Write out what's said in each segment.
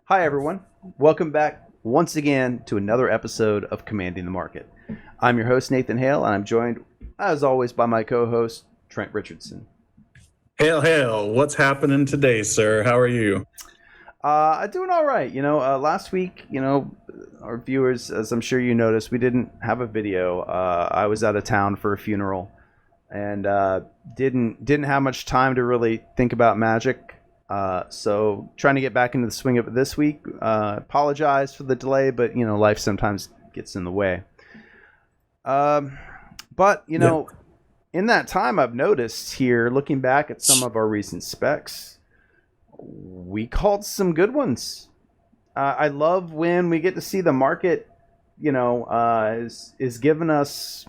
Hi, everyone. Welcome back once again to another episode of Commanding the Market. I'm your host, Nathan Hale, and I'm joined, as always, by my co-host, Trent Richardson. Hail, hail. What's happening today, sir? How are you? I'm doing all right. Last week, our viewers, as I'm sure you noticed, we didn't have a video. I was out of town for a funeral and didn't have much time to really think about Magic. So trying to get back into the swing of it this week. Apologize for the delay, but life sometimes gets in the way. But in that time, I've noticed here, looking back at some of our recent specs, we called some good ones. I love when we get to see the market, is giving us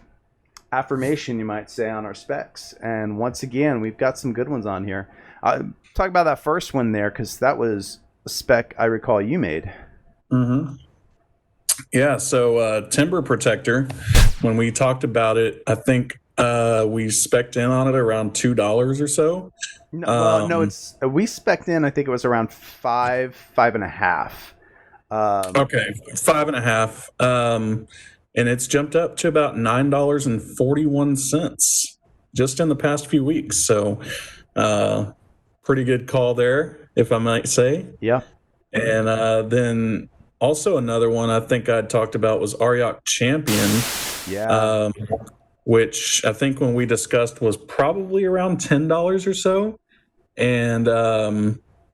affirmation, you might say, on our specs. And once again, we've got some good ones on here. Talk about that first one there, because that was a spec I recall you made. Mm-hmm. Yeah, so Timber Protector, when we talked about it, I think we spec'd in on it around $2 or so. No, it's we spec'd in, I think it was around five and a half. Okay, 5.5. And it's jumped up to about $9.41 just in the past few weeks. So pretty good call there, if I might say. Yeah. And then also another one I think I talked about was Aryak Champion. Yeah. Which I think when we discussed was probably around $10 or so. And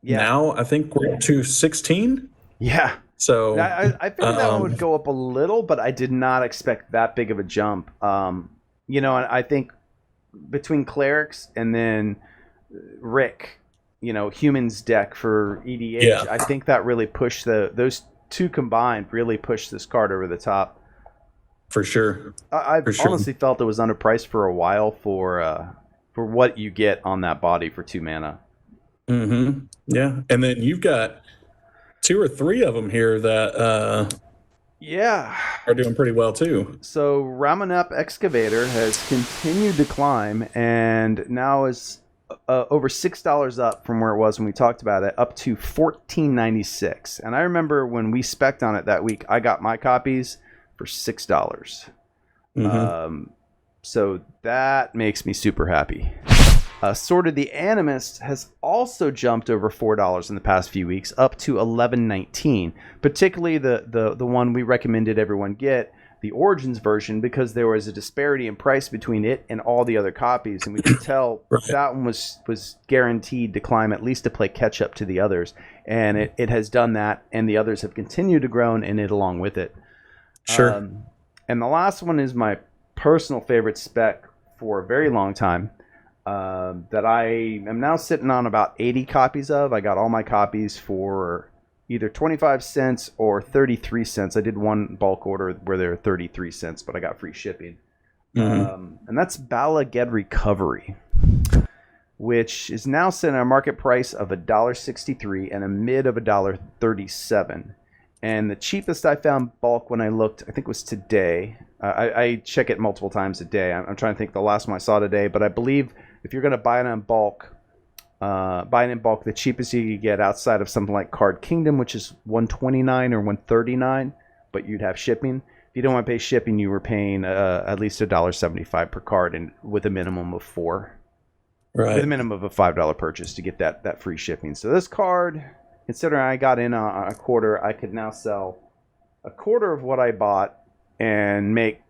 now I think we're up to 16. Yeah. So I figured that one would go up a little, but I did not expect that big of a jump. And I think between Clerics and then Rick, Humans deck for EDH, Yeah. I think that really pushed those two combined really pushed this card over the top. For sure. I've honestly felt it was underpriced for a while for what you get on that body for 2 mana. Mm-hmm. Yeah, and then you've got 2 or 3 of them here that are doing pretty well too. So Ramanap Excavator has continued to climb and now is over $6 up from where it was when we talked about it, up to $14.96. And I remember when we spec'd on it that week, I got my copies for $6. Mm-hmm. So that makes me super happy. Sword of the Animist has also jumped over $4 in the past few weeks, up to $11.19. Particularly the one we recommended everyone get, the Origins version, because there was a disparity in price between it and all the other copies, and we could tell that one was guaranteed to climb, at least to play catch up to the others. And it has done that, and the others have continued to grow, and it along with it. Sure. And the last one is my personal favorite spec for a very long time, that I am now sitting on about 80 copies of. I got all my copies for either 25 cents or 33 cents. I did one bulk order where they were 33 cents, but I got free shipping. Mm-hmm. And that's Bala Ged Recovery, which is now sitting at a market price of $1.63 and a mid of $1.37. And the cheapest I found bulk when I looked, I think was today. I check it multiple times a day. I'm trying to think the last one I saw today, but I believe if you're going to buy it in bulk, the cheapest you could get outside of something like Card Kingdom, which is $129 or $139, but you'd have shipping. If you don't want to pay shipping, you were paying at least $1.75 per card, and with a minimum of 4, right? With a minimum of a $5 purchase to get that free shipping. So this card, considering I got in on a quarter, I could now sell a quarter of what I bought and make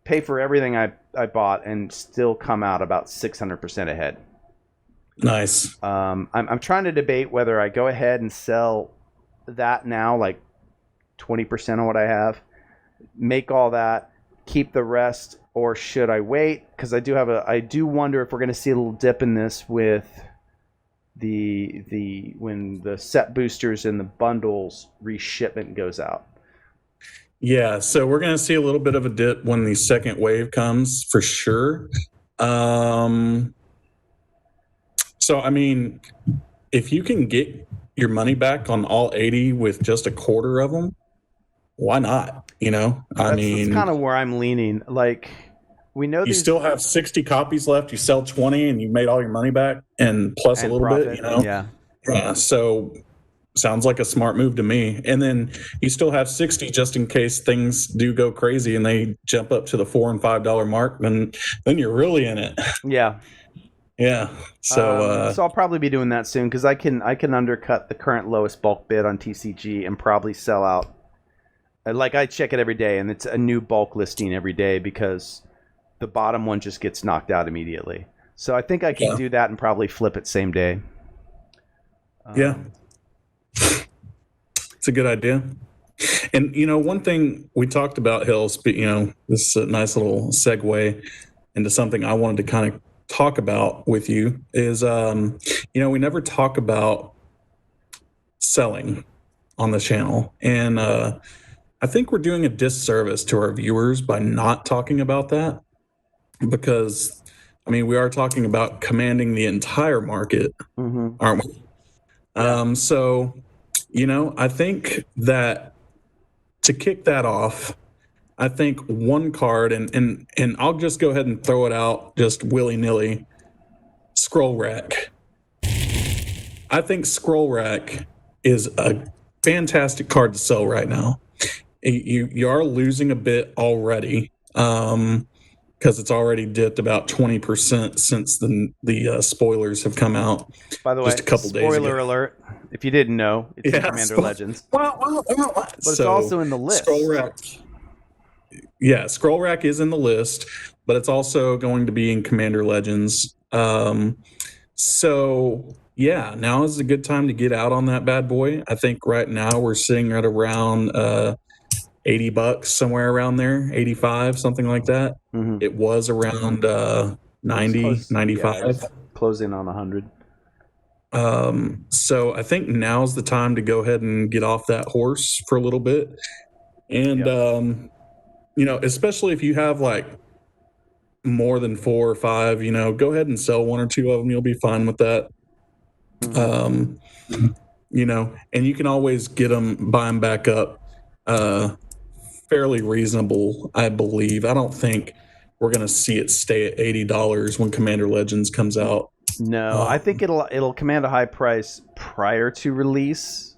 pay for everything I bought and still come out about 600% ahead. Nice. I'm trying to debate whether I go ahead and sell that now, like 20% of what I have, make all that, keep the rest, or should I wait? Because I do wonder if we're going to see a little dip in this with when the set boosters and the bundles reshipment goes out. Yeah, so we're going to see a little bit of a dip when the second wave comes, for sure. So, I mean, if you can get your money back on all 80 with just a quarter of them, why not? That's kind of where I'm leaning. Like, we know you still have 60 copies left. You sell 20 and you made all your money back, and plus a little profit, bit, Yeah. So Sounds like a smart move to me. And then you still have 60 just in case things do go crazy and they jump up to the $4 and $5 mark. Then you're really in it. Yeah. Yeah. So I'll probably be doing that soon because I can undercut the current lowest bulk bid on TCG and probably sell out. Like I check it every day, and it's a new bulk listing every day because the bottom one just gets knocked out immediately. So I think I can do that and probably flip it same day. Yeah. It's a good idea. And, one thing we talked about, Hills, but, this is a nice little segue into something I wanted to kind of talk about with you is, we never talk about selling on the channel. And I think we're doing a disservice to our viewers by not talking about that because, we are talking about commanding the entire market, aren't we? So, I think that to kick that off, I think one card, and I'll just go ahead and throw it out just willy-nilly, Scroll Rack. I think Scroll Rack is a fantastic card to sell right now. You are losing a bit already because it's already dipped about 20% since the spoilers have come out. By the way, just a couple days ago. Spoiler alert! If you didn't know, it's in Commander Legends. But it's also in the list. Scroll Rack. Yeah, Scroll Rack is in the list, but it's also going to be in Commander Legends. So yeah, now is a good time to get out on that bad boy. I think right now we're sitting at around $80, somewhere around there, 85, something like that. It was around 90, 95. Closing on 100. So I think now's the time to go ahead and get off that horse for a little bit. And, especially if you have like more than 4 or 5, go ahead and sell 1 or 2 of them. You'll be fine with that. And you can always buy them back up, fairly reasonable, I believe. I don't think we're going to see it stay at $80 when Commander Legends comes out. No, I think it'll command a high price prior to release,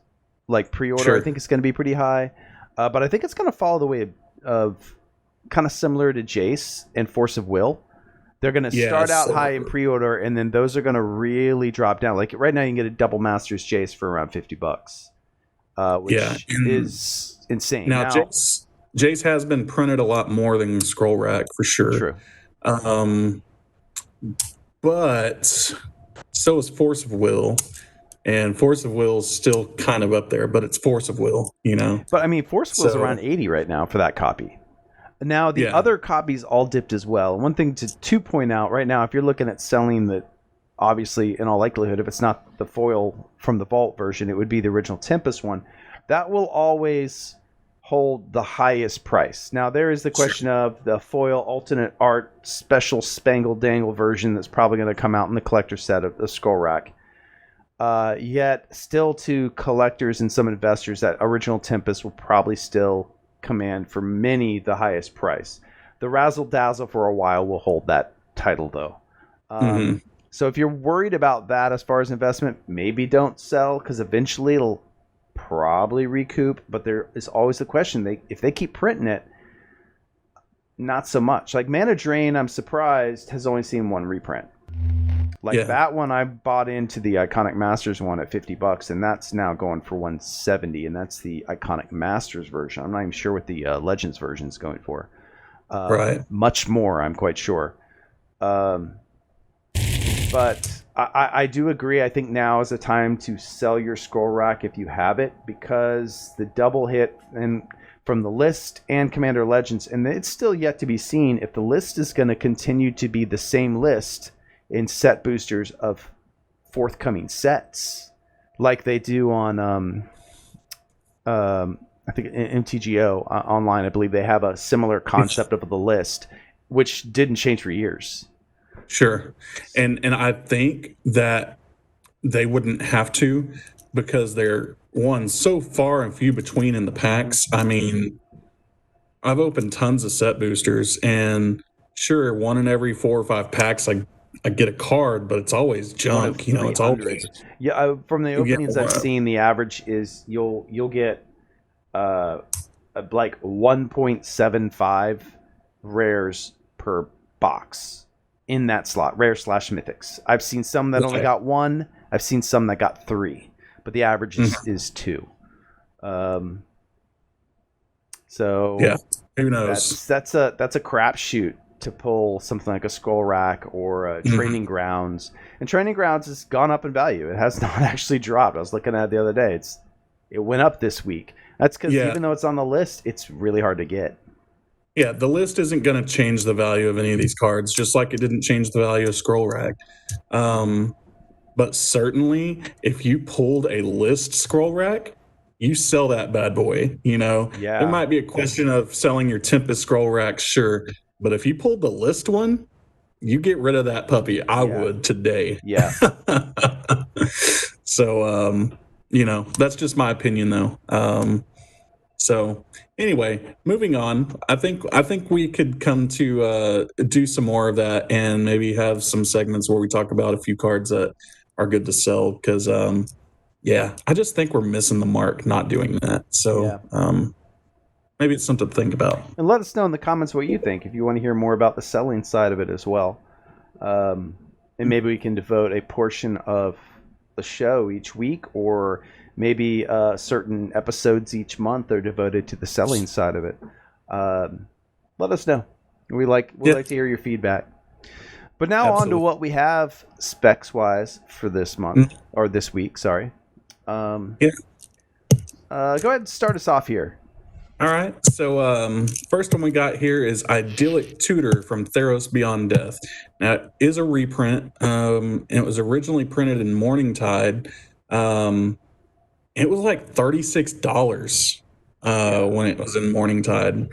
like pre-order. Sure. I think it's going to be pretty high, but I think it's going to follow the way of kind of similar to Jace and Force of Will. They're going to start out high in pre-order, and then those are going to really drop down. Like right now, you can get a double Masters Jace for around $50, which is insane. Now Jace has been printed a lot more than Scroll Rack for sure. True. But so is Force of Will, and Force of Will is still kind of up there, but it's Force of Will, But Force of Will is around 80 right now for that copy. Now the other copies all dipped as well. One thing to point out right now, if you're looking at selling the, obviously in all likelihood, if it's not the foil from the Vault version, it would be the original Tempest one. That will always hold the highest price. Now there is the question of the foil alternate art special spangle dangle version that's probably going to come out in the collector set of the Skull Rack. Yet still to collectors and some investors, that original Tempest will probably still command for many the highest price. The Razzle Dazzle for a while will hold that title though. So if you're worried about that as far as investment, maybe don't sell because eventually it'll probably recoup, but there is always the question, if they keep printing it, not so much. Like Mana Drain, I'm surprised, has only seen 1 reprint. That one I bought into the Iconic Masters one at $50, and that's now going for $170, and that's the Iconic Masters version. I'm not even sure what the Legends version is going for. Much more, I'm quite sure. But I do agree. I think now is the time to sell your Scroll Rack if you have it, because the double hit and from the list and Commander Legends, and it's still yet to be seen if the list is going to continue to be the same list in set boosters of forthcoming sets, like they do on I think in MTGO online. I believe they have a similar concept of the list, which didn't change for years. Sure. And I think that they wouldn't have to, because they're so far and few between in the packs. I've opened tons of set boosters, and sure, 1 in every 4 or 5 packs I I get a card, but it's always junk. You know, it's 300. always Yeah, from the you get openings I've seen, the average is you'll get like 1.75 rares per box in that slot, rare slash mythics. I've seen some that only got one. I've seen some that got three, but the average is two. So yeah, who knows? That's a crapshoot to pull something like a Skull Rack or a Training Grounds. And Training Grounds has gone up in value. It has not actually dropped. I was looking at it the other day. It went up this week. That's because even though it's on the list, it's really hard to get. Yeah, the list isn't going to change the value of any of these cards, just like it didn't change the value of Scroll Rack. But certainly, if you pulled a list Scroll Rack, you sell that bad boy. You know, there might be a question of selling your Tempest Scroll Rack, sure, but if you pulled the list one, you get rid of that puppy. I would today. Yeah. So, you know, that's just my opinion, though. So anyway, moving on. I think we could come to do some more of that and maybe have some segments where we talk about a few cards that are good to sell because, I just think we're missing the mark not doing that. So maybe it's something to think about. And let us know in the comments what you think if you want to hear more about the selling side of it as well. And maybe we can devote a portion of the show each week, or maybe certain episodes each month are devoted to the selling side of it. Let us know. We'd like to hear your feedback. But now on to what we have specs wise for this month or this week. Sorry. Go ahead and start us off here. All right. So first one we got here is Idyllic Tutor from Theros Beyond Death. Now, it is a reprint. It was originally printed in Morningtide. It was like $36 when it was in Morningtide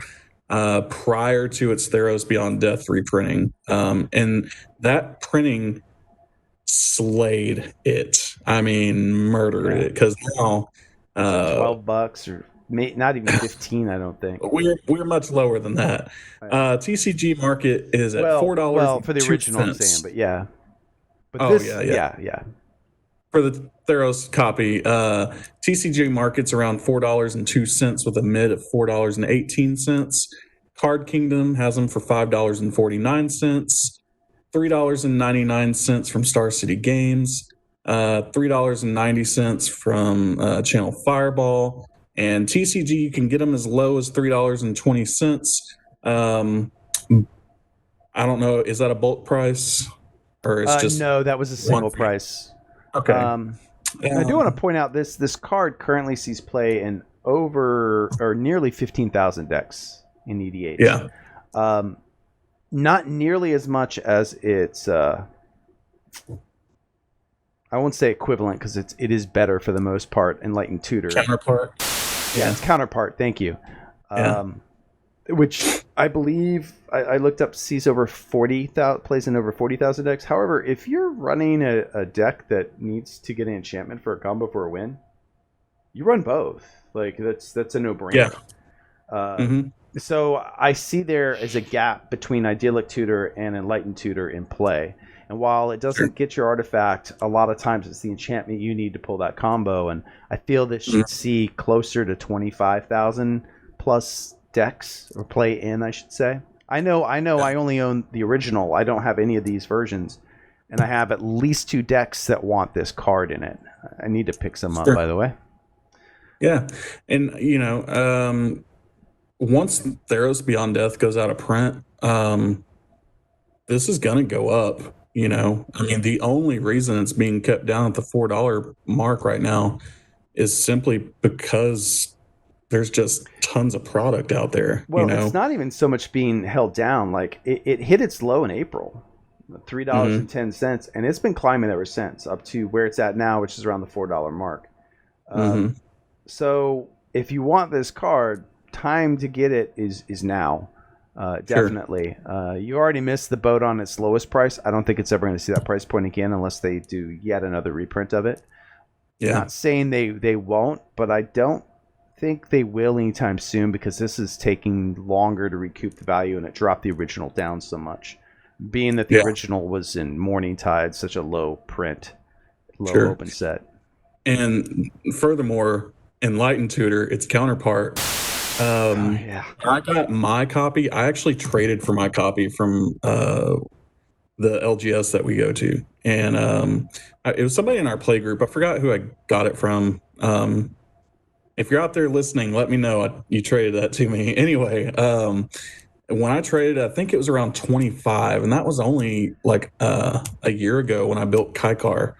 prior to its Theros Beyond Death reprinting. And that printing slayed it. I mean, murdered it, because now... $12 or not even 15, I don't think. We're much lower than that. TCG market is at $4. Well, for the original, I'm saying, but yeah. But yeah. For the Theros copy, TCG market's around $4.02 with a mid of $4.18. Card Kingdom has them for $5.49. $3.99 from Star City Games. $3.90 from Channel Fireball. And TCG, you can get them as low as $3.20. I don't know. Is that a bulk price? Or it's just no, that was a single price. Okay. I do want to point out this card currently sees play in over or nearly 15,000 decks in EDH. Yeah. Not nearly as much as its I won't say equivalent because it is better for the most part. Enlightened Tutor. Counterpart. Yeah, its counterpart. Thank you. Which I believe I looked up sees over 40,000 plays in over 40,000 decks. However, if you're running a deck that needs to get an enchantment for a combo for a win, you run both. Like that's a no-brainer. Yeah. So I see there as a gap between Idyllic Tutor and Enlightened Tutor in play. And while it doesn't get your artifact, a lot of times it's the enchantment you need to pull that combo. And I feel this should see closer to 25,000 plus decks, or play in, I should say. I know I only own the original. I don't have any of these versions. And I have at least 2 decks that want this card in it. I need to pick some up, by the way. Yeah. And, you know, once Theros Beyond Death goes out of print, this is going to go up. You know, I mean, the only reason it's being kept down at the $4 mark right now is simply because there's just tons of product out there. Well, you know? It's not even so much being held down. Like it hit its low in April, $3.10, and it's been climbing ever since up to where it's at now, which is around the $4 mark. So if you want this card, time to get it is now. Definitely. You already missed the boat on its lowest price. I don't think it's ever going to see that price point again unless they do yet another reprint of it. Yeah. Not saying they won't, but I don't think they will anytime soon because this is taking longer to recoup the value and it dropped the original down so much. being that the original was in Morning Tide, such a low print, low open set. And furthermore, Enlightened Tutor, its counterpart. I got my copy. I actually traded for my copy from the LGS that we go to, and it was somebody in our play group. I forgot who I got it from. If you're out there listening, let me know. You traded that to me. Anyway, when I traded, I think it was around 25, and that was only like a year ago when I built Kaikar.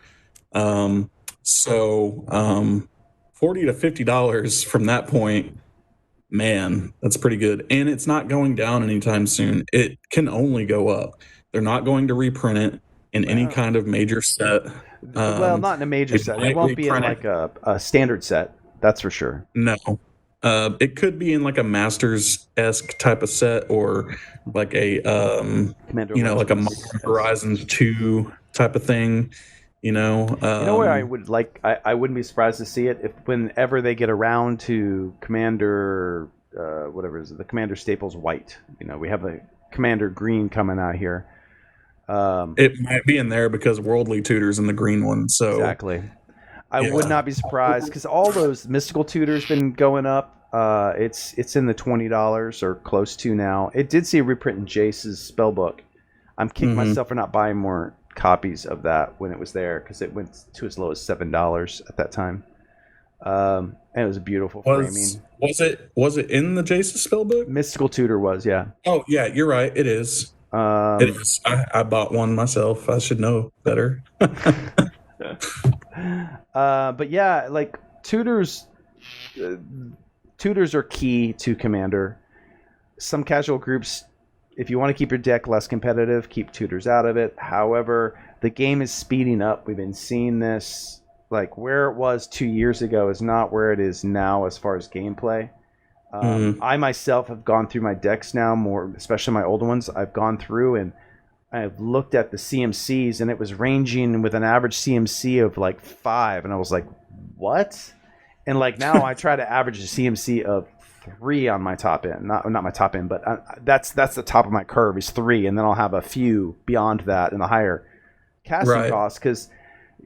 So $40 to $50 from that point, man, that's pretty good. And it's not going down anytime soon. It can only go up. They're not going to reprint it in any kind of major set. Well, not in a major set. It won't be in like a standard set. That's for sure. No. It could be in like a Masters-esque type of set, or like a like a Modern Horizons 2 type of thing. Where I would like, I wouldn't be surprised to see it if whenever they get around to Commander, whatever is it, the Commander Staples White. We have a Commander Green coming out here. It might be in there because Worldly Tutor's in the green one. So exactly. I would not be surprised because all those mystical tutors been going up. It's in the $20 or close to now. It did see a reprint in Jace's spellbook. I'm kicking myself for not buying more copies of that when it was there because it went to as low as $7 at that time. And it was a beautiful framing. Was it in the Jace's spellbook? Mystical tutor was, yeah. Oh yeah, you're right. It is. It is. I bought one myself. I should know better. But yeah, like tutors are key to Commander. Some casual groups, if you want to keep your deck less competitive, keep tutors out of it. However, the game is speeding up. We've been seeing this, like where it was 2 years ago is not where it is now as far as gameplay. I myself have gone through my decks now more, especially my older ones. I've gone through and I've looked at the CMCs, and it was ranging with an average CMC of like 5, and I was like, what? And like now I try to average a CMC of 3 on my top end. Not my top end, but that's the top of my curve is 3, and then I'll have a few beyond that in the higher casting cost, because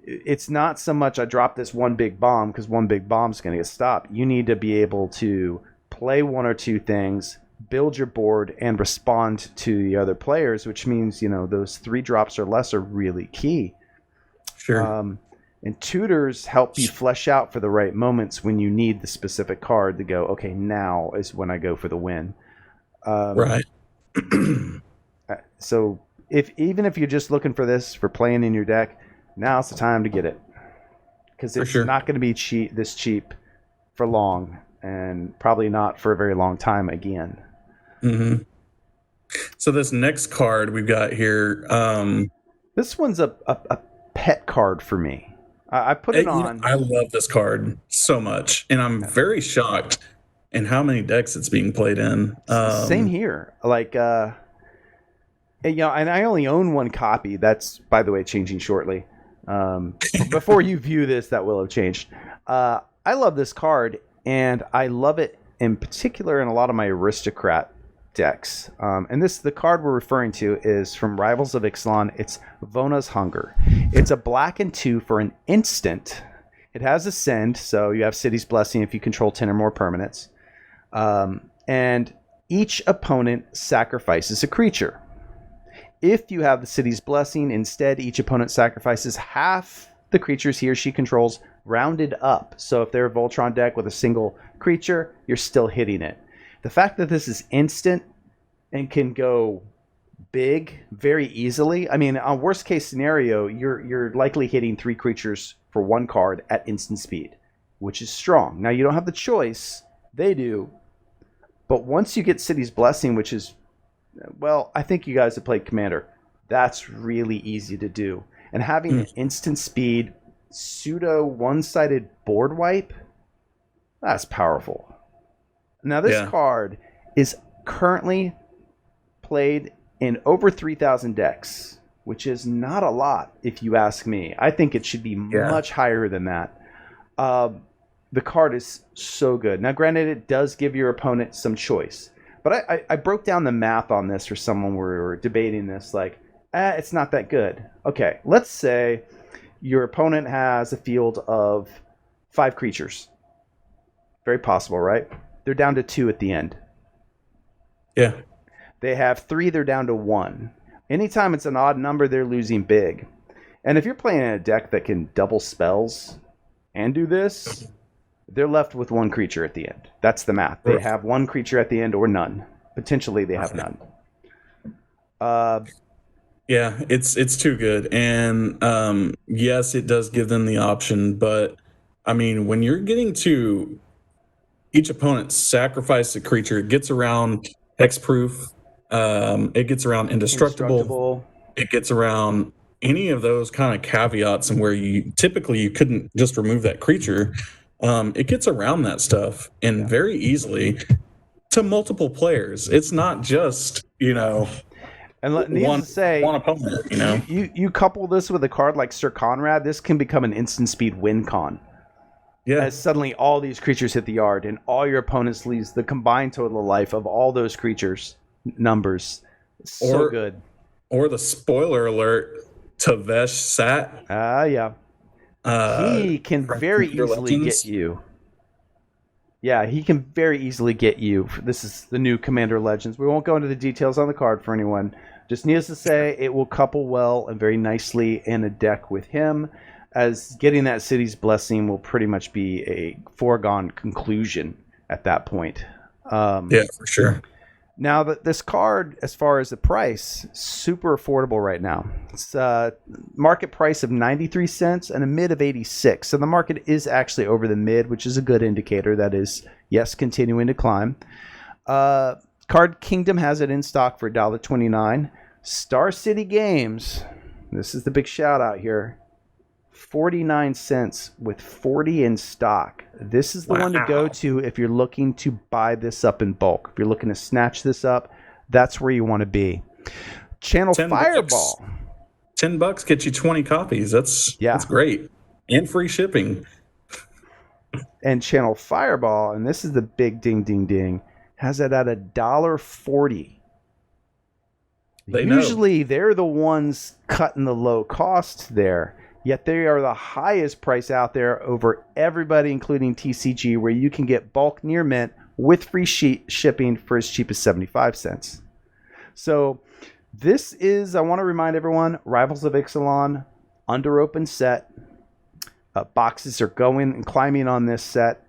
it's not so much I drop this one big bomb because one big bomb's going to get stopped. You need to be able to play one or two things, build your board, and respond to the other players, which means those 3 drops or less are really key. Sure. And tutors help you flesh out for the right moments when you need the specific card to go, okay, now is when I go for the win. Right. So even if you're just looking for this for playing in your deck, now's the time to get it, because it's not going to be this cheap for long, and probably not for a very long time again. Mm-hmm. So this next card we've got here, this one's a pet card for me. I put it on. I love this card so much, and I'm very shocked in how many decks it's being played in. Same here. Like, and I only own one copy. That's, by the way, changing shortly. Before you view this, that will have changed. I love this card, and I love it in particular in a lot of my aristocrat decks. And the card we're referring to is from Rivals of Ixalan. It's Vona's Hunger. It's a black and 2 for an instant. It has Ascend, so you have City's Blessing if you control 10 or more permanents. And each opponent sacrifices a creature. If you have the City's Blessing, instead, each opponent sacrifices half the creatures he or she controls, rounded up. So if they're a Voltron deck with a single creature, you're still hitting it. The fact that this is instant and can go big very easily. I mean, on worst case scenario, you're likely hitting 3 creatures for 1 card at instant speed, which is strong. Now, you don't have the choice. They do. But once you get City's Blessing, which is, well, I think you guys have played Commander. That's really easy to do. And having an instant speed, pseudo one-sided board wipe, that's powerful. Now, this card is currently played in over 3,000 decks, which is not a lot if you ask me. I think it should be much higher than that. The card is so good. Now, granted, it does give your opponent some choice, But I broke down the math on this for someone. We were debating this, like, it's not that good. Okay, let's say your opponent has a field of 5 creatures. Very possible, right? They're down to 2 at the end. Yeah. They have 3, they're down to 1. Anytime it's an odd number, they're losing big. And if you're playing in a deck that can double spells and do this, they're left with 1 creature at the end. That's the math. They have 1 creature at the end or none. Potentially they have none. Yeah, it's too good. And yes, it does give them the option, but I mean, when you're getting to each opponent sacrifice a creature, it gets around hexproof, it gets around indestructible, it gets around any of those kind of caveats, and where you couldn't just remove that creature. It gets around that stuff and very easily to multiple players. It's not just, and needless to say, one opponent, You couple this with a card like Sir Conrad, this can become an instant speed win con. Yeah. As suddenly all these creatures hit the yard and all your opponents leaves the combined total life of all those creatures numbers. So good. Or the spoiler alert, Tavesh Sat. Yeah. He can very easily get you. Yeah, he can very easily get you. This is the new Commander Legends. We won't go into the details on the card for anyone. Just needless to say, it will couple well and very nicely in a deck with him, as getting that City's Blessing will pretty much be a foregone conclusion at that point. Yeah, for sure. Now, this card, as far as the price, super affordable right now. It's a market price of 93 cents and a mid of 86. So the market is actually over the mid, which is a good indicator that is, yes, continuing to climb. Card Kingdom has it in stock for $1.29. Star City Games, this is the big shout out here, 49 cents with 40 in stock. This is the one to go to if you're looking to buy this up in bulk. If you're looking to snatch this up, that's where you want to be. Channel Fireball. $10 get you 20 copies. That's great. And free shipping. And Channel Fireball, and this is the big ding ding ding, has it at $1.40. Usually they're the ones cutting the low cost there. Yet they are the highest price out there over everybody, including TCG, where you can get bulk near mint with free shipping for as cheap as 75 cents. So this is, I want to remind everyone, Rivals of Ixalan, under open set. Boxes are going and climbing on this set.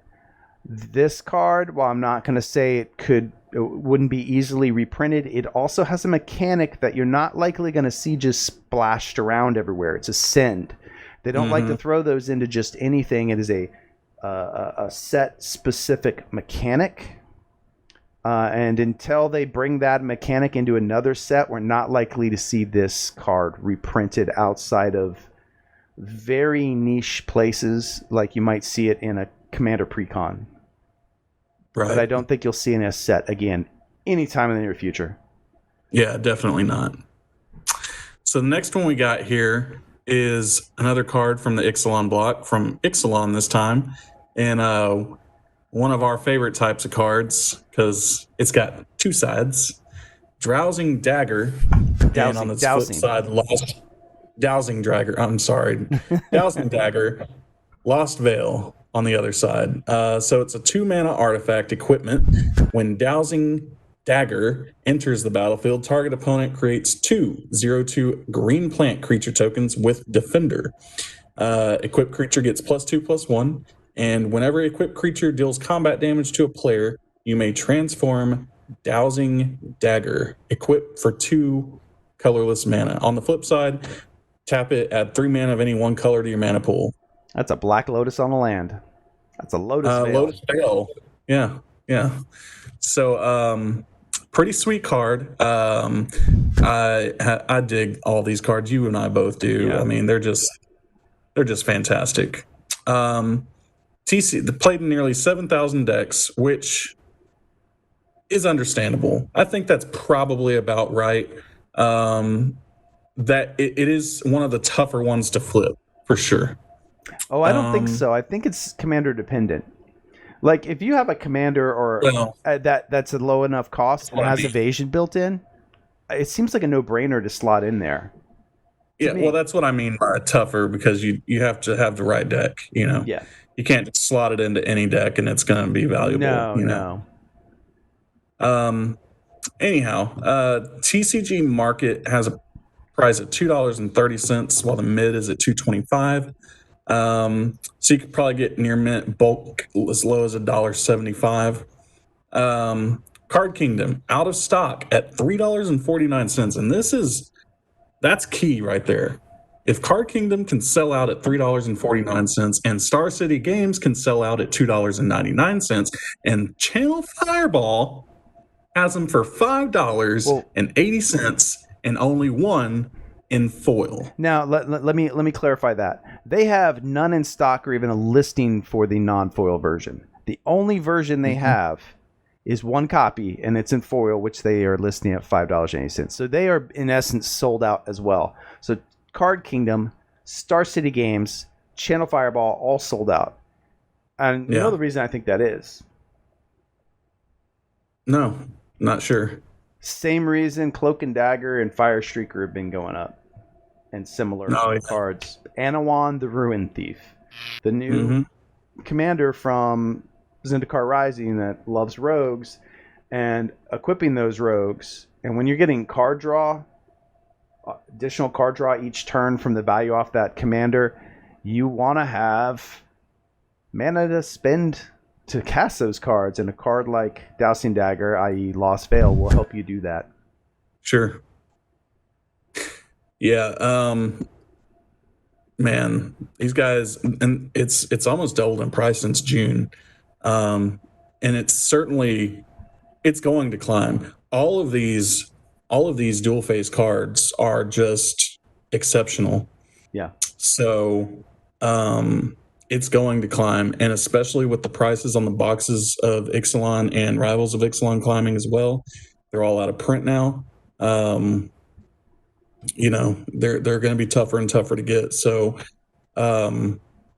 This card, while I'm not going to say it wouldn't be easily reprinted, it also has a mechanic that you're not likely going to see just splashed around everywhere. It's a send. They don't like to throw those into just anything. It is a set-specific mechanic. And until they bring that mechanic into another set, we're not likely to see this card reprinted outside of very niche places, like you might see it in a Commander Precon. Right. But I don't think you'll see it in a set again anytime in the near future. Yeah, definitely not. So the next one we got here is another card from the Ixalan block, from Ixalan this time. And one of our favorite types of cards, because it's got 2 sides. Drowsing Dagger. And on the flip side, Dowsing Dagger. I'm sorry. Dowsing Dagger. Lost Veil on the other side. So it's a 2-mana artifact equipment. When Dowsing Dagger enters the battlefield, target opponent creates 2/0/2 green plant creature tokens with Defender. Equipped creature gets +2/+1, and whenever equipped creature deals combat damage to a player, you may transform Dowsing Dagger, equipped for 2 colorless mana. On the flip side, tap it, add 3 mana of any 1 color to your mana pool. That's a Black Lotus on the land. That's a Lotus Veil. Lotus Veil. Yeah. So, pretty sweet card. I dig all these cards. You and I both do. Yeah. I mean, they're just fantastic. TC played in nearly 7,000 decks, which is understandable. I think that's probably about right. That it is one of the tougher ones to flip for sure. Oh, I don't think so. I think it's commander dependent. Like if you have a commander or that's a low enough cost and has evasion built in, it seems like a no-brainer to slot in there. Yeah, well, that's what I mean by tougher, because you have to have the right deck. Yeah. You can't just slot it into any deck and it's going to be valuable. No. Anyhow, TCG Market has a price at $2.30, while the mid is at $2.25. So you could probably get near mint bulk as low as $1.75. Card Kingdom out of stock at $3.49, and that's key right there. If Card Kingdom can sell out at $3.49 and Star City Games can sell out at $2.99, and Channel Fireball has them for $5.80 and only one in foil. Now let me clarify that. They have none in stock or even a listing for the non-foil version. The only version they have is one copy, and it's in foil, which they are listing at $5.80. So they are in essence sold out as well. So Card Kingdom, Star City Games, Channel Fireball, all sold out. And you know the reason I think that is? No, not sure. Same reason Cloak and Dagger and Fire Streaker have been going up. And similar cards. Anawan the Ruin Thief. The new commander from Zendikar Rising that loves rogues, and equipping those rogues. And when you're getting card draw, additional card draw each turn from the value off that commander, you want to have mana to spend to cast those cards, and a card like Dousing Dagger, i.e. Lost Veil, will help you do that. Sure. Yeah, man, these guys, and it's almost doubled in price since June, and it's going to climb. All of these dual face cards are just exceptional. Yeah. So, it's going to climb, and especially with the prices on the boxes of Ixalan and Rivals of Ixalan climbing as well. They're all out of print now. They're going to be tougher and tougher to get. So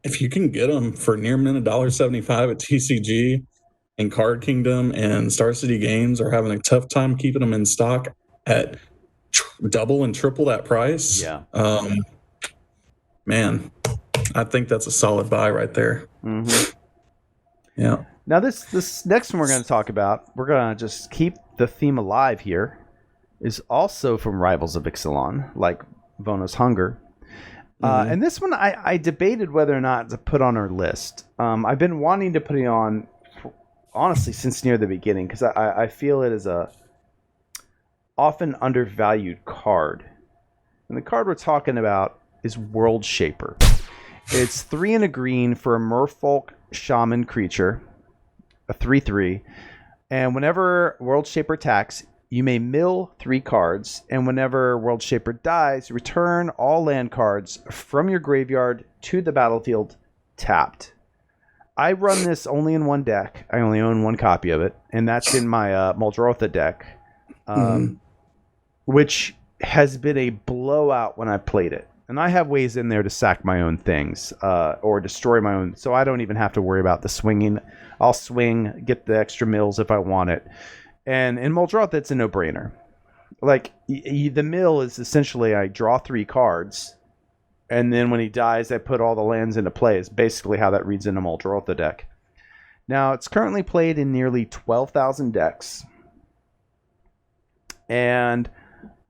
if you can get them for near mint $1.75 at TCG, and Card Kingdom and Star City Games are having a tough time keeping them in stock at double and triple that price. Yeah. Man, I think that's a solid buy right there. Yeah. Now this next one we're going to talk about, we're going to just keep the theme alive here, is also from Rivals of Ixalan, like Vona's Hunger. And this one I debated whether or not to put on our list. I've been wanting to put it on, honestly, since near the beginning, because I feel it is a often undervalued card. And the card we're talking about is World Shaper. It's 3 and a green for a Merfolk Shaman creature, a 3/3. And whenever World Shaper attacks, you may mill 3 cards, and whenever World Shaper dies, return all land cards from your graveyard to the battlefield tapped. I run this only in one deck. I only own one copy of it, and that's in my Muldrotha deck, which has been a blowout when I played it. And I have ways in there to sack my own things or destroy my own, so I don't even have to worry about the swinging. I'll swing, get the extra mills if I want it. And in Muldrotha, it's a no-brainer. Like, the mill is essentially I draw 3 cards, and then when he dies, I put all the lands into play. Is basically how that reads in a Muldrotha deck. Now, it's currently played in nearly 12,000 decks. And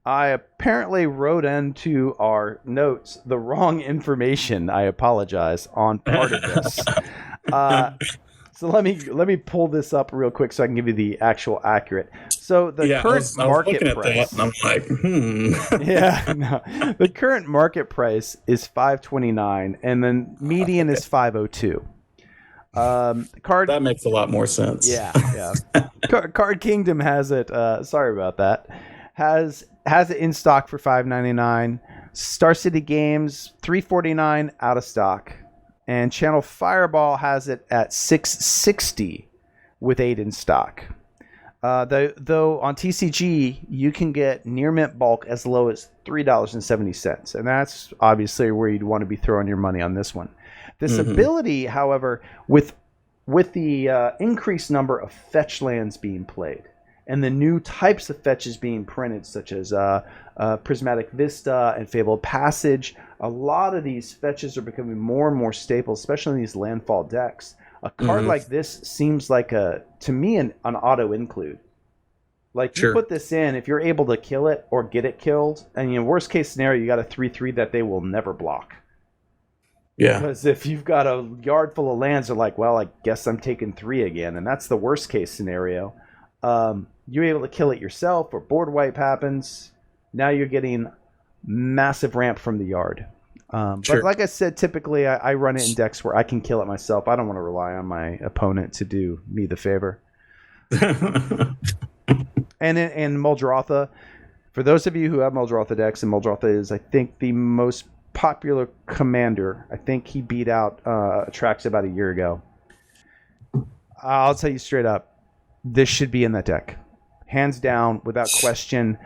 I apparently wrote into our notes the wrong information. I apologize on part of this. So let me pull this up real quick so I can give you the actual accurate. So the current market price. That and I'm like, the current market price is $5.29, and then median is $5.02. That makes a lot more sense. Yeah. Card Kingdom has it. Sorry about that. Has it in stock for $5.99. Star City Games $3.49 out of stock. And Channel Fireball has it at $6.60 with 8 in stock. Though on TCG, you can get near mint bulk as low as $3.70. And that's obviously where you'd want to be throwing your money on this one. This ability, however, with with the increased number of fetch lands being played and the new types of fetches being printed, such as Prismatic Vista and Fabled Passage, a lot of these fetches are becoming more and more staple, especially in these landfall decks. A card like this seems like, to me, an auto include. Like, you put this in, if you're able to kill it or get it killed, and worst case scenario, you got a 3/3 that they will never block. Yeah. Because if you've got a yard full of lands, they're like, well, I guess I'm taking 3 again, and that's the worst case scenario. You're able to kill it yourself, or board wipe happens. Now you're getting massive ramp from the yard. But like I said, typically I run it in decks where I can kill it myself. I don't want to rely on my opponent to do me the favor. And in Muldrotha, for those of you who have Muldrotha decks, and Muldrotha is, I think, the most popular commander. I think he beat out Trax about a year ago. I'll tell you straight up, this should be in that deck. Hands down, without question.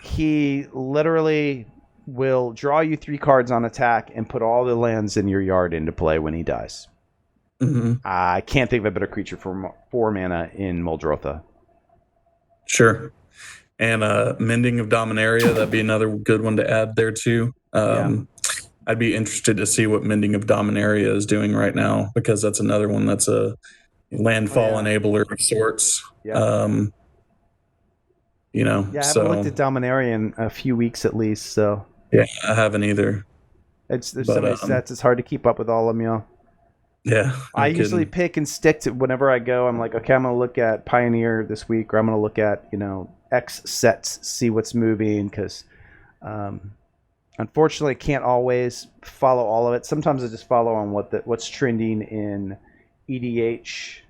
He literally will draw you 3 cards on attack and put all the lands in your yard into play when he dies. I can't think of a better creature for 4 mana in Muldrotha. Sure. And Mending of Dominaria, that'd be another good one to add there too. I'd be interested to see what Mending of Dominaria is doing right now, because that's another one that's a landfall enabler of sorts. I haven't looked at Dominaria in a few weeks at least, so yeah, I haven't either. There's so many sets, it's hard to keep up with all of them, y'all. Yeah, I usually pick and stick to whenever I go. I'm like, okay, I'm gonna look at Pioneer this week, or I'm gonna look at X sets, see what's moving, because unfortunately, I can't always follow all of it. Sometimes I just follow on what's trending in EDH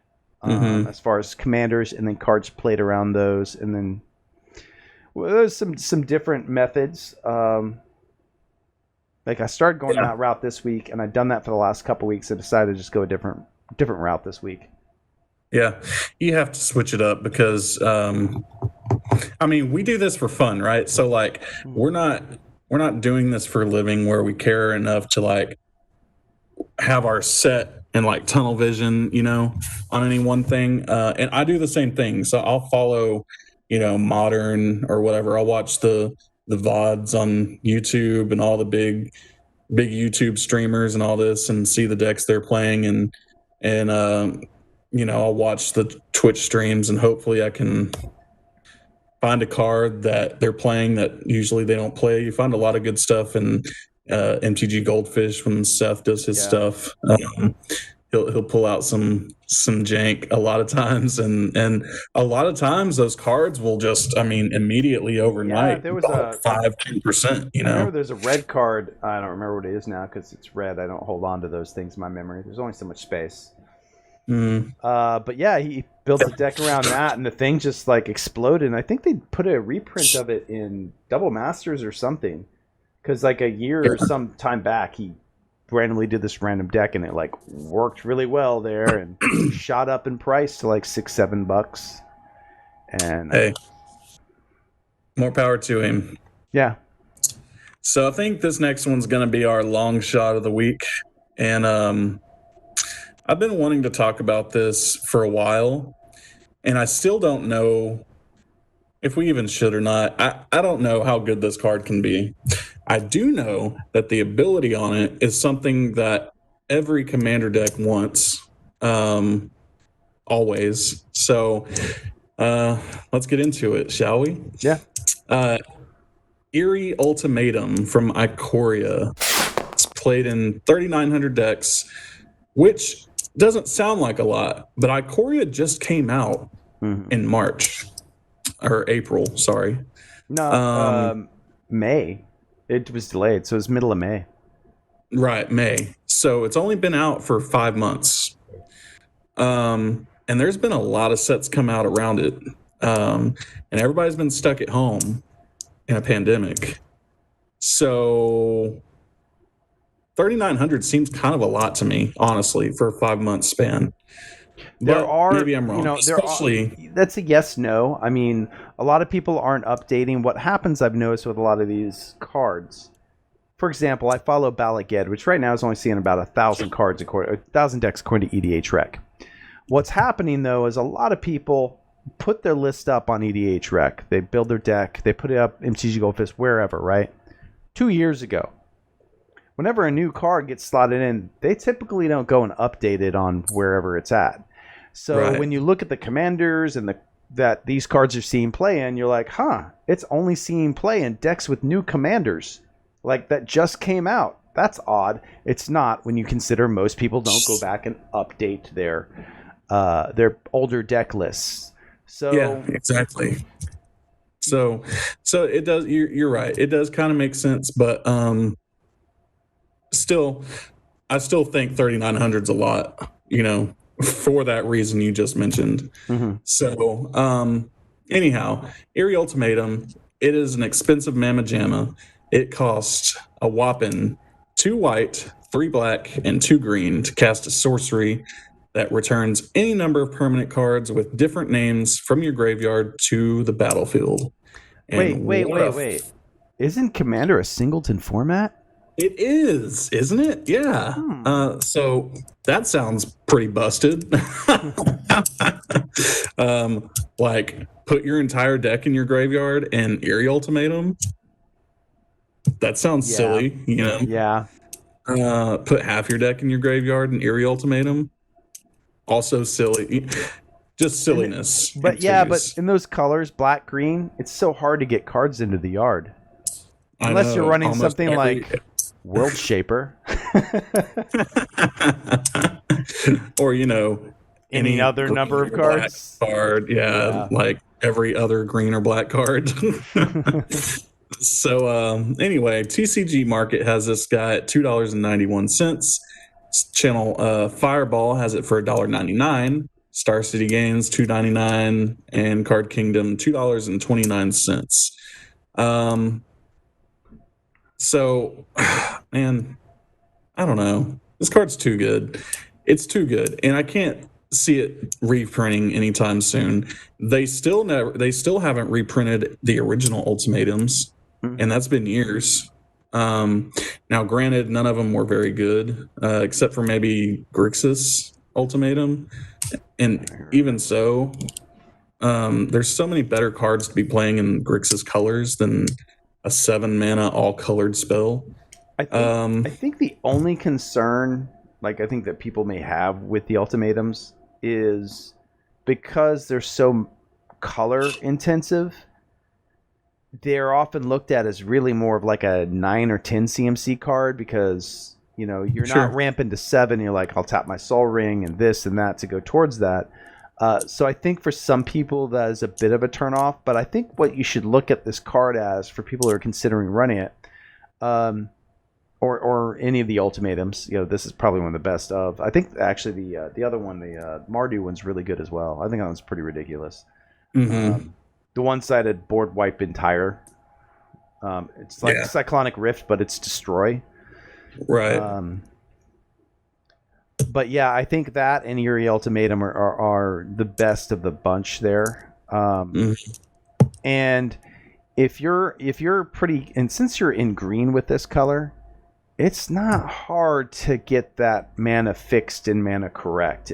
as far as commanders, and then cards played around those, and then there's some different methods. Like, I started going that route this week, and I've done that for the last couple weeks. I decided to just go a different route this week. Yeah, you have to switch it up because, we do this for fun, right? So, like, we're not doing this for a living where we care enough to, like, have our set and, like, tunnel vision, on any one thing. And I do the same thing. So I'll follow, Modern or whatever. I'll watch the VODs on YouTube and all the big YouTube streamers and all this, and see the decks they're playing, and I'll watch the Twitch streams, and hopefully I can find a card that they're playing that usually they don't play. You find a lot of good stuff in MTG Goldfish when Seth does his stuff. He'll pull out some jank a lot of times, and a lot of times those cards will just, immediately overnight. There was 5-10%. I remember there's a red card. I don't remember what it is now because it's red. I don't hold on to those things in my memory. There's only so much space. But yeah, he built a deck around that, and the thing just like exploded. And I think they put a reprint of it in Double Masters or something, because like a year or some time back, he randomly did this random deck, and it like worked really well there, and shot up in price to like $6-7. And hey, more power to him. Yeah. So I think this next one's going to be our long shot of the week, and I've been wanting to talk about this for a while, and I still don't know if we even should or not. I don't know how good this card can be. I do know that the ability on it is something that every commander deck wants, always. So let's get into it, shall we? Yeah. Eerie Ultimatum from Ikoria. It's played in 3,900 decks, which doesn't sound like a lot, but Ikoria just came out in March or April. Sorry, no, May. It was delayed, so it was middle of May. Right, May. So it's only been out for 5 months, and there's been a lot of sets come out around it, and everybody's been stuck at home in a pandemic. So 3,900 seems kind of a lot to me, honestly, for a 5-month span. Maybe I'm wrong. That's a yes/no. I mean, a lot of people aren't updating. What happens, I've noticed with a lot of these cards, for example, I follow Bala Ged, which right now is only seeing about 1,000 cards, 1,000 decks according to EDH Rec. What's happening, though, is a lot of people put their list up on EDH Rec. They build their deck. They put it up MTG Goldfish, wherever, right? 2 years ago, whenever a new card gets slotted in, they typically don't go and update it on wherever it's at. So when you look at the commanders and that these cards are seeing play in, you're like, it's only seeing play in decks with new commanders. Like, that just came out. That's odd. It's not when you consider most people don't go back and update their older deck lists. So yeah, exactly. So it does. You're right. It does kind of make sense, but still, I still think 3,900's a lot. For that reason you just mentioned. Mm-hmm. So anyhow, Eerie Ultimatum. It is an expensive mamma jamma. It costs a whopping 2 white, 3 black, and 2 green to cast a sorcery that returns any number of permanent cards with different names from your graveyard to the battlefield. And wait. Isn't Commander a singleton format? It is, isn't it? Yeah. So that sounds pretty busted. Like, put your entire deck in your graveyard and Eerie Ultimatum. That sounds silly, Yeah. Put half your deck in your graveyard and Eerie Ultimatum. Also silly. Just silliness. But in those colors, black, green, it's so hard to get cards into the yard. Unless you're running something like World Shaper. Or, any other number of cards. Card, like every other green or black card. So anyway, TCG Market has this guy at $2.91. Channel Fireball has it for $1.99. Star City Games $2.99, and Card Kingdom $2.29. So, man, I don't know. This card's too good. It's too good, and I can't see it reprinting anytime soon. They still haven't reprinted the original Ultimatums, and that's been years. Now, granted, none of them were very good, except for maybe Grixis Ultimatum, and even so, there's so many better cards to be playing in Grixis colors than a 7 mana all colored spell. I think the only concern, I think that people may have with the Ultimatums is because they're so color intensive, they're often looked at as really more of like a 9 or 10 CMC card because, you're not ramping to 7. You're like, I'll tap my Soul Ring and this and that to go towards that. So I think for some people that is a bit of a turnoff, but I think what you should look at this card as for people who are considering running it, or any of the Ultimatums, this is probably one of the best of. I think actually the other one, the Mardu one's really good as well. I think that one's pretty ridiculous. Mm-hmm. The one-sided board wipe entire. It's like Cyclonic Rift, but it's destroy. Right. But yeah, I think that and Eerie Ultimatum are the best of the bunch there. And if you're pretty, and since you're in green with this color, it's not hard to get that mana fixed and mana correct.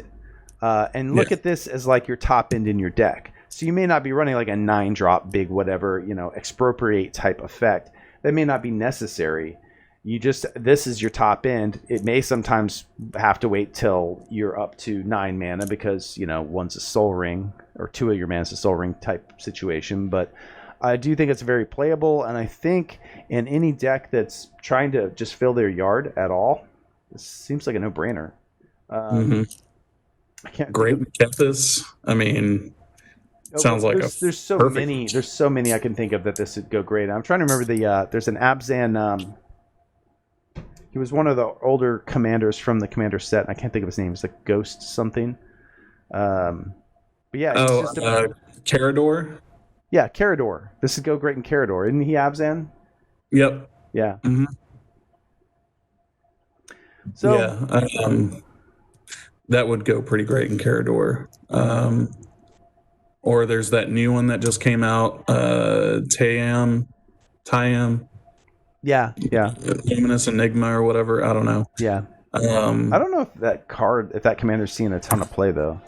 And look at this as like your top end in your deck. So you may not be running like a 9-drop big whatever, expropriate type effect. That may not be necessary. This is your top end. It may sometimes have to wait till you're up to 9 mana because, one's a Soul Ring or 2 of your mana's a Soul Ring type situation. But I do think it's very playable. And I think in any deck that's trying to just fill their yard at all, this seems like a no-brainer. I can't. Great Kethis. I mean, sounds like there's so many. There's so many I can think of that this would go great. I'm trying to remember there's an Abzan. He was one of the older commanders from the commander set. And I can't think of his name. It's like Ghost something. But yeah. Carador? Yeah, Carador. This would go great in Carador. Isn't he Abzan? Yep. Yeah. Mm-hmm. So that would go pretty great in Carador. Or there's that new one that just came out, Tayam. Yeah, yeah, Luminous Enigma or whatever. I don't know. yeah. I don't know if that commander's seeing a ton of play though.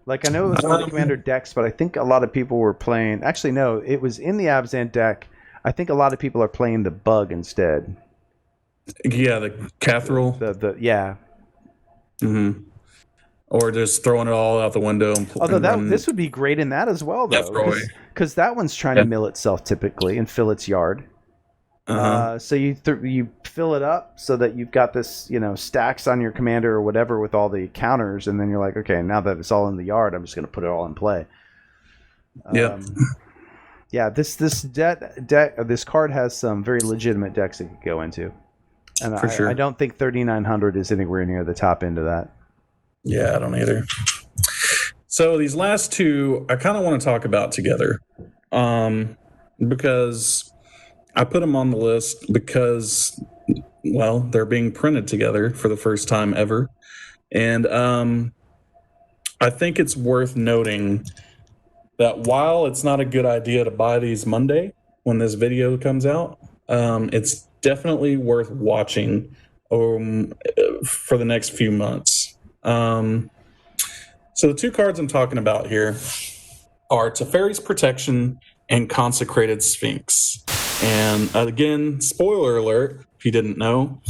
Like I know it was for the commander decks, but I think a lot of people were playing. Actually, no, it was in the Abzan deck. I think a lot of people are playing the bug instead. Yeah, the Catherall. The yeah. Mm-hmm. Or just throwing it all out the window. Although this would be great in that as well, though, because that one's trying to mill itself typically and fill its yard. So you fill it up so that you've got this, stacks on your commander or whatever with all the counters, and then you're like, okay, now that it's all in the yard, I'm just going to put it all in play. Yeah. This card has some very legitimate decks it could go into, and For sure. I don't think 3,900 is anywhere near the top end of that. Yeah, I don't either. So these last two, I kind of want to talk about together, because I put them on the list because, well, they're being printed together for the first time ever. And I think it's worth noting that while it's not a good idea to buy these Monday when this video comes out, it's definitely worth watching for the next few months. So the two cards I'm talking about here are Teferi's Protection and Consecrated Sphinx. And again, spoiler alert, if you didn't know,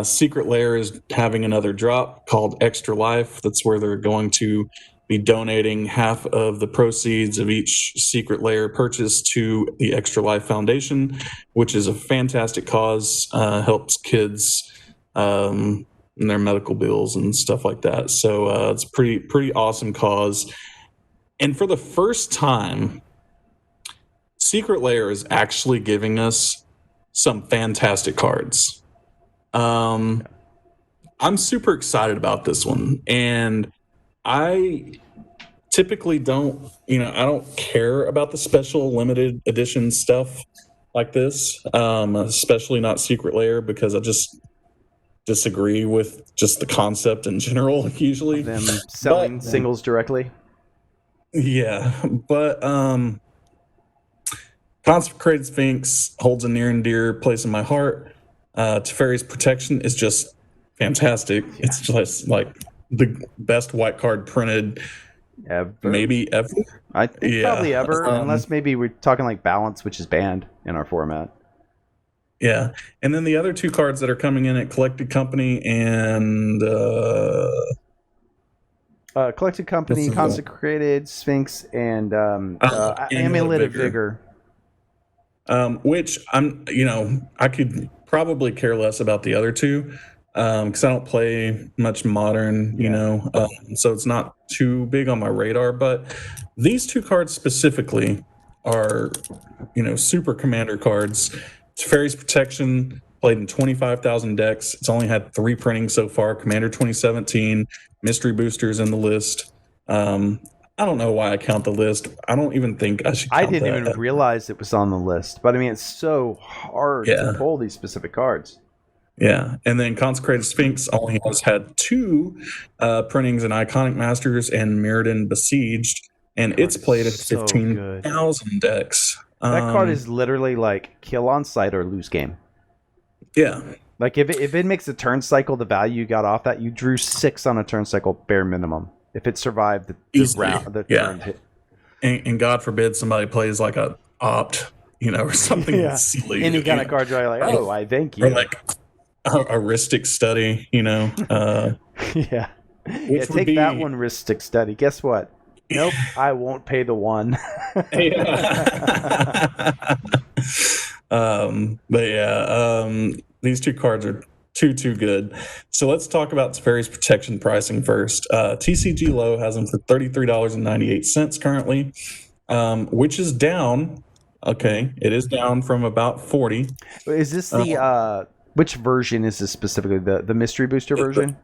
Secret Lair is having another drop called Extra Life. That's where they're going to be donating half of the proceeds of each Secret Lair purchase to the Extra Life Foundation, which is a fantastic cause, helps kids and their medical bills and stuff like that. So it's pretty awesome cause. And for the first time, Secret Lair is actually giving us some fantastic cards. I'm super excited about this one, and I typically don't care about the special limited edition stuff like this, especially not Secret Lair, because I just disagree with just the concept in general usually. Them selling singles directly. Yeah, but Consecrated Sphinx holds a near and dear place in my heart. Teferi's Protection is just fantastic. Yeah. It's just like the best white card printed maybe ever. I think probably ever, unless maybe we're talking like Balance, which is banned in our format. Yeah, and then the other two cards that are coming in at Collected Company and Collected Company, Consecrated Sphinx, and Amulet of Vigor. Which I could probably care less about the other two because I don't play much Modern, so it's not too big on my radar. But these two cards specifically are, super commander cards. Teferi's Protection played in 25,000 decks. It's only had 3 printings so far. Commander 2017, Mystery Boosters in the list. I don't know why I count the list. I don't even think I should count I didn't even realize it was on the list. But I mean, it's so hard to pull these specific cards. Yeah. And then Consecrated Sphinx only has had 2 printings in Iconic Masters and Mirrodin Besieged. And it's played at 15,000 decks. That card is literally like kill on sight or lose game. Yeah. Like if it makes a turn cycle, the value you got off that, you drew 6 on a turn cycle bare minimum. If it survived the turn hit. And God forbid somebody plays like a opt, or something silly. Any kind of card draw, like, I thank you. Or like a Ristic Study, yeah. Take that one, Ristic Study. Guess what? Nope, I won't pay the 1. These two cards are too good. So let's talk about Sperry's Protection pricing first. TCG Low has them for $33.98 currently, which is down. Okay, it is down from about 40. Is this the which version is this specifically? The Mystery Booster version?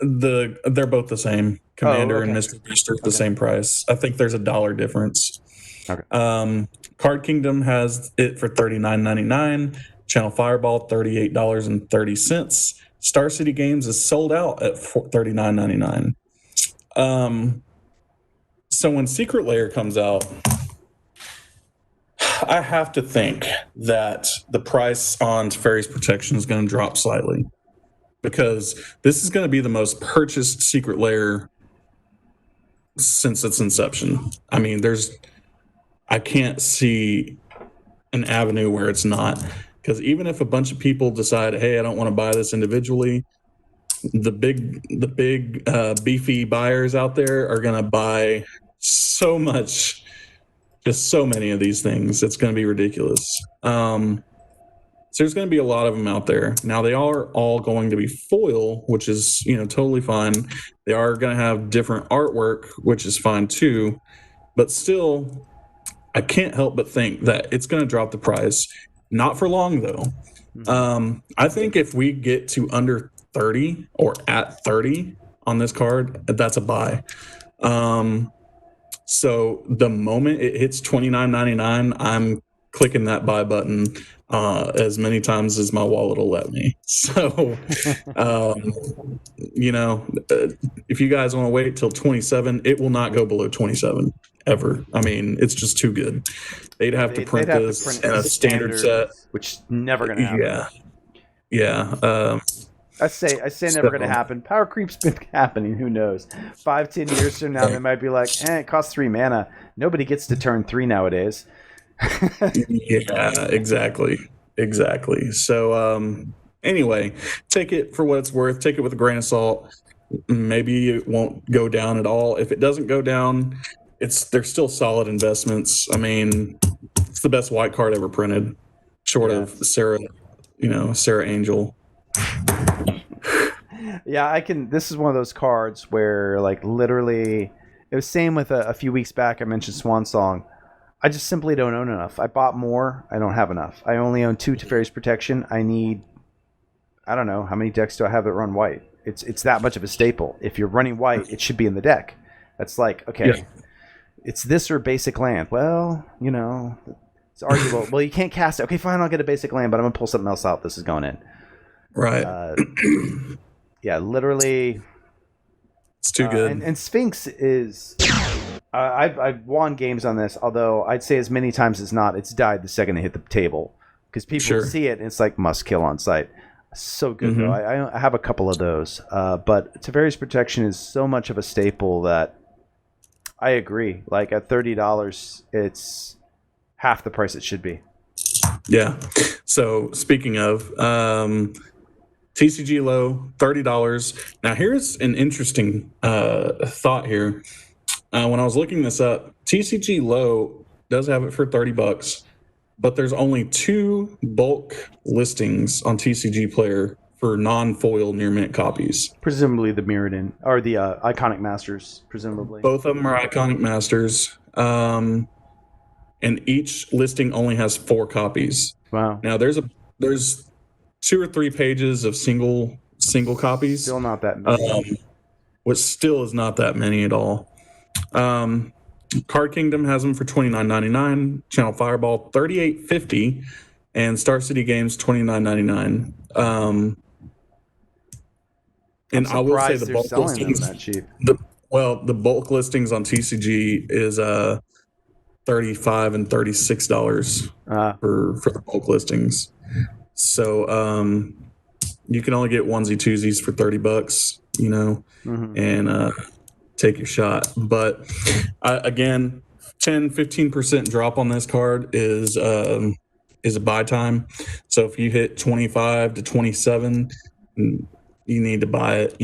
They're both the same. Commander and Mystery Booster the same price. I think there's $1 difference. Okay. Card Kingdom has it for $39.99. Channel Fireball $38.30. Star City Games is sold out at $39.99. So when Secret Lair comes out, I have to think that the price on Teferi's protection is going to drop slightly, because this is going to be the most purchased secret lair since its inception. I mean, I can't see an avenue where it's not, because even if a bunch of people decide, hey, I don't want to buy this individually, the big beefy buyers out there are going to buy so much, just so many of these things. It's going to be ridiculous. So there's going to be a lot of them out there. Now, they are all going to be foil, which is, totally fine. They are going to have different artwork, which is fine too. But still, I can't help but think that it's going to drop the price. Not for long, though. I think if we get to under 30 or at 30 on this card, that's a buy. So the moment it hits $29.99, I'm clicking that buy button as many times as my wallet will let me. So, if you guys want to wait till 27, it will not go below 27 ever. I mean, it's just too good. They'd have to print this in a standard set, which never going to happen. Yeah. I say never going to happen. Power creep's been happening. Who knows? 5-10 years from now, they might be like, it costs 3 mana. Nobody gets to turn 3 nowadays. Yeah, exactly. So, anyway, take it for what it's worth. Take it with a grain of salt. Maybe it won't go down at all. If it doesn't go down, they're still solid investments. I mean, it's the best white card ever printed, short of Sarah Angel. Yeah, this is one of those cards where, like, literally, it was same with a few weeks back. I mentioned Swan Song. I just simply don't own enough. I bought more. I don't have enough. I only own 2 Teferi's Protection. I need, I don't know, how many decks do I have that run white? It's that much of a staple. If you're running white, it should be in the deck. That's like, okay, it's this or basic land. Well, it's arguable. Well, you can't cast it. Okay, fine, I'll get a basic land, but I'm going to pull something else out. This is going in. Right. Yeah, literally. It's too good. And Sphinx is... I've won games on this, although I'd say as many times as not, it's died the second they hit the table. Because people see it, and it's like must kill on sight. So good, though. I have a couple of those. But Teferi's Protection is so much of a staple that I agree. Like, at $30, it's half the price it should be. Yeah. So, speaking of... TCG low, $30. Now, here's an interesting thought here. When I was looking this up, TCG low does have it for $30, but there's only 2 bulk listings on TCG Player for non-foil near mint copies. Presumably the Mirrodin, or the Iconic Masters, presumably. Both of them are Iconic Masters, and each listing only has 4 copies. Wow. Now, there's 2 or 3 pages of single copies. Still not that many. Which still is not that many at all. Card Kingdom has them for $29.99. Channel Fireball $38.50, and Star City Games $29.99. And I will say the bulk listings that cheap. The bulk listings on TCG is $35 and $36 for the bulk listings. So you can only get onesie twosies for $30, and take your shot. But again, 10-15% drop on this card is a buy time. So if you hit 25 to 27, you need to buy it.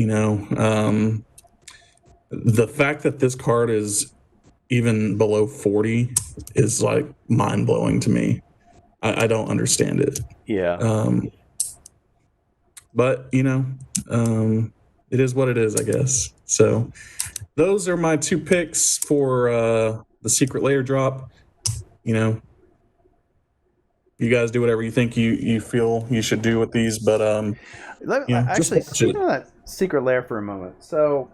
The fact that this card is even below 40 is like mind blowing to me. I don't understand it. Yeah. But it is what it is, I guess. So those are my 2 picks for the Secret Lair drop. You guys do whatever you think you feel you should do with these, but actually, speaking of that Secret Lair for a moment. So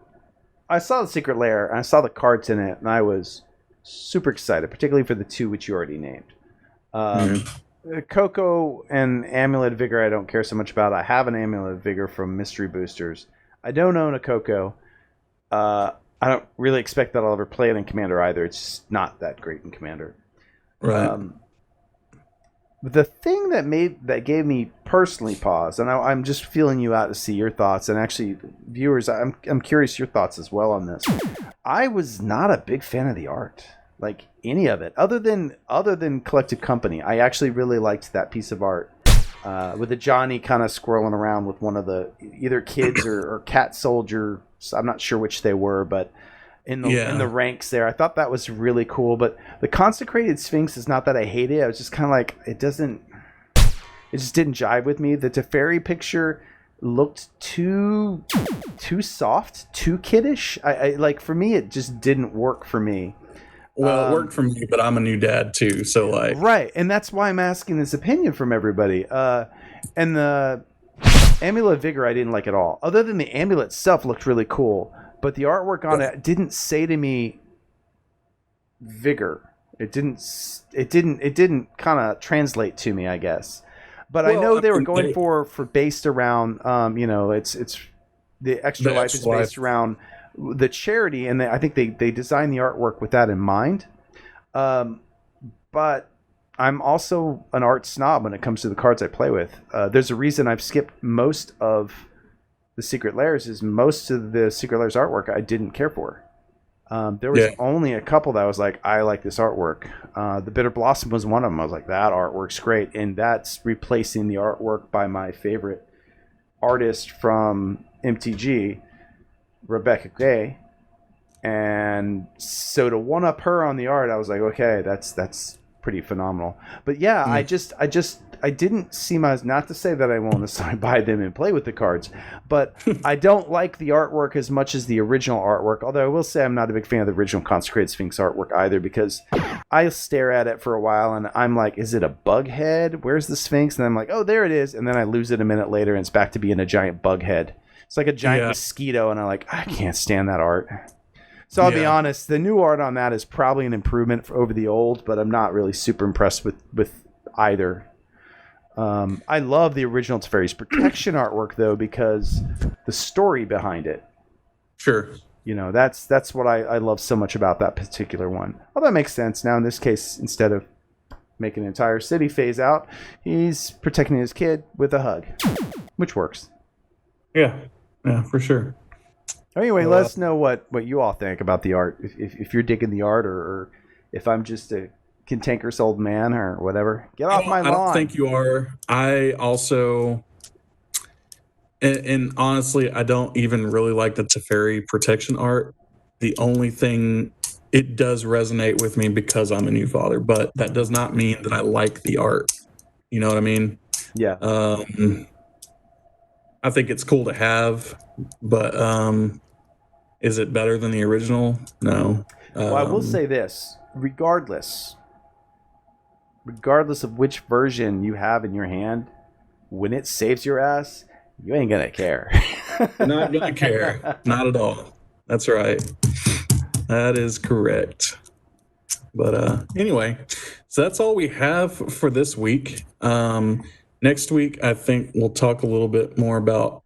I saw the Secret Lair and I saw the cards in it, and I was super excited, particularly for the 2 which you already named. Coco and Amulet of Vigor I don't care so much about. I have an Amulet of Vigor from Mystery Boosters. I don't own a Coco. I don't really expect that I'll ever play it in Commander either. It's just not that great in Commander. Right. The thing that gave me personally pause, and I'm just feeling you out to see your thoughts, and actually, viewers, I'm curious your thoughts as well on this. I was not a big fan of the art, like any of it, other than Collective Company. I actually really liked that piece of art with the Johnny kind of squirreling around with one of the either kids or cat soldier. I'm not sure which they were, but in the ranks there, I thought that was really cool. But the Consecrated Sphinx is not that I hate it. I was just kind of like, it just didn't jive with me. The Teferi picture looked too soft, too kiddish. I like, for me, it just didn't work for me. Well, it worked for me, but I'm a new dad too, so like, right, and that's why I'm asking this opinion from everybody. And the Amulet of Vigor I didn't like at all. Other than the amulet itself looked really cool, but the artwork on it didn't say to me vigor. It didn't kind of translate to me, I guess. But I know they were going for based around it's the extra life is based around the charity, and I think they designed the artwork with that in mind. But I'm also an art snob when it comes to the cards I play with. There's a reason I've skipped most of the Secret Lairs. Is most of the Secret Lairs artwork I didn't care for. There was only a couple that I was like, I like this artwork. The Bitter Blossom was one of them. I was like, that artwork's great, and that's replacing the artwork by my favorite artist from MTG, Rebecca Gay. And so to one up her on the art, I was like, okay, that's pretty phenomenal. But yeah, I didn't see my, not to say that I won't necessarily buy them and play with the cards, but I don't like the artwork as much as the original artwork. Although I will say I'm not a big fan of the original Consecrated Sphinx artwork either, because I stare at it for a while and I'm like, is it a bug head? Where's the Sphinx? And I'm like, oh, there it is. And then I lose it a minute later and it's back to being a giant bug head. It's like a giant mosquito, and I'm like, I can't stand that art. So I'll be honest, the new art on that is probably an improvement over the old, but I'm not really super impressed with either. I love the original Teferi's Protection artwork, though, because the story behind it. Sure. That's what I love so much about that particular one. Well, that makes sense. Now, in this case, instead of making an entire city phase out, he's protecting his kid with a hug, which works. Yeah, for sure. Anyway, let us know what you all think about the art. If you're digging the art, or if I'm just a cantankerous old man or whatever. Get off my lawn. I don't think you are. I also, and honestly, I don't even really like the Teferi Protection art. The only thing, it does resonate with me because I'm a new father, but that does not mean that I like the art. You know what I mean? Yeah. I think it's cool to have, but is it better than the original? No. Well, I will say this, regardless of which version you have in your hand, when it saves your ass, you ain't gonna care. Not gonna care. Not at all. That's right. That is correct. But anyway, so that's all we have for this week. Next week, I think we'll talk a little bit more about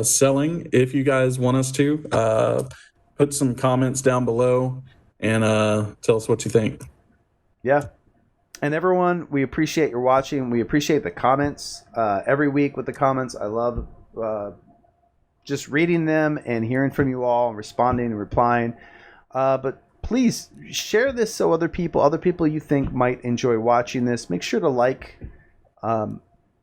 selling. If you guys want us to, put some comments down below and tell us what you think. Yeah. And everyone, we appreciate your watching. We appreciate the comments every week with the comments. I love just reading them and hearing from you all, and responding and replying. But please share this so other people you think might enjoy watching this. Make sure to like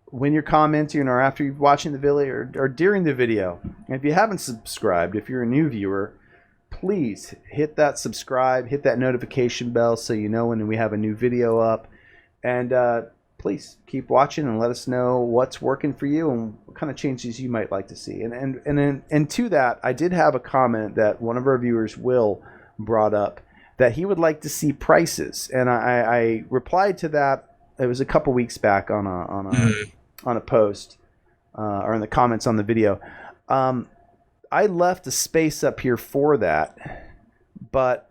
when you're commenting or after you're watching the video or during the video. And if you haven't subscribed, if you're a new viewer, please hit that subscribe, hit that notification bell so you know when we have a new video up. And please keep watching and let us know what's working for you and what kind of changes you might like to see. And to that, I did have a comment that one of our viewers, Will, brought up that he would like to see prices. And I replied to that. It was a couple weeks back on a post or in the comments on the video. I left a space up here for that, but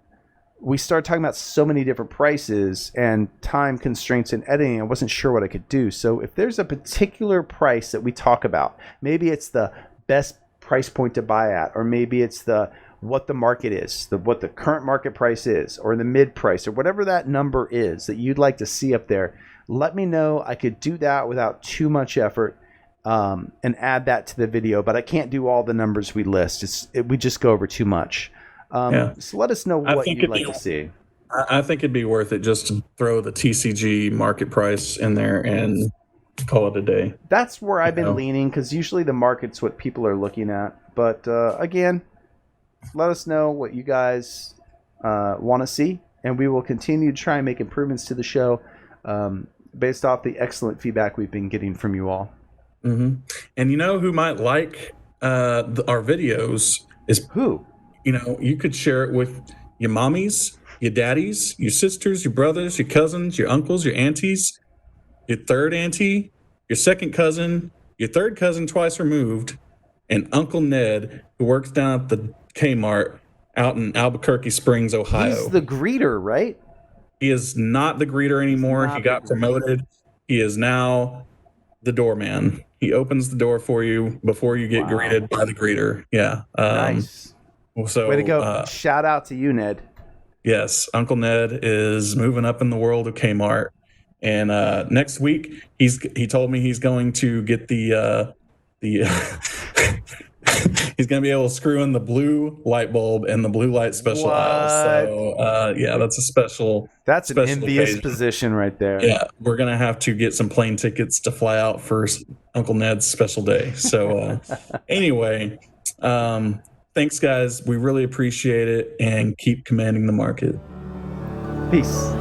we started talking about so many different prices and time constraints in editing. I wasn't sure what I could do. So if there's a particular price that we talk about, maybe it's the best price point to buy at, or maybe it's the what the market is, what the current market price is, or the mid price, or whatever that number is that you'd like to see up there. Let me know. I could do that without too much effort, and add that to the video, but I can't do all the numbers we list. We just go over too much. So let us know what you'd like to see. I think it'd be worth it just to throw the TCG market price in there and call it a day. That's where I've been leaning, because usually the market's what people are looking at. But again, let us know what you guys want to see, and we will continue to try and make improvements to the show based off the excellent feedback we've been getting from you all. Mm-hmm. And you know who might like our videos is who? You could share it with your mommies, your daddies, your sisters, your brothers, your cousins, your uncles, your aunties, your third auntie, your second cousin, your third cousin twice removed, and Uncle Ned, who works down at the Kmart out in Albuquerque Springs, Ohio. He's the greeter, right? He is not the greeter anymore. He got promoted. He is now the doorman. He opens the door for you before you get greeted by the greeter. Yeah. Nice. So, way to go. Shout out to you, Ned. Yes, Uncle Ned is moving up in the world of Kmart, and next week he told me he's going to get the he's going to be able to screw in the blue light bulb and the blue light special aisle. So yeah, that's a special. That's an envious position right there. Yeah, we're going to have to get some plane tickets to fly out for Uncle Ned's special day. So anyway. Thanks, guys. We really appreciate it, and keep commanding the market. Peace.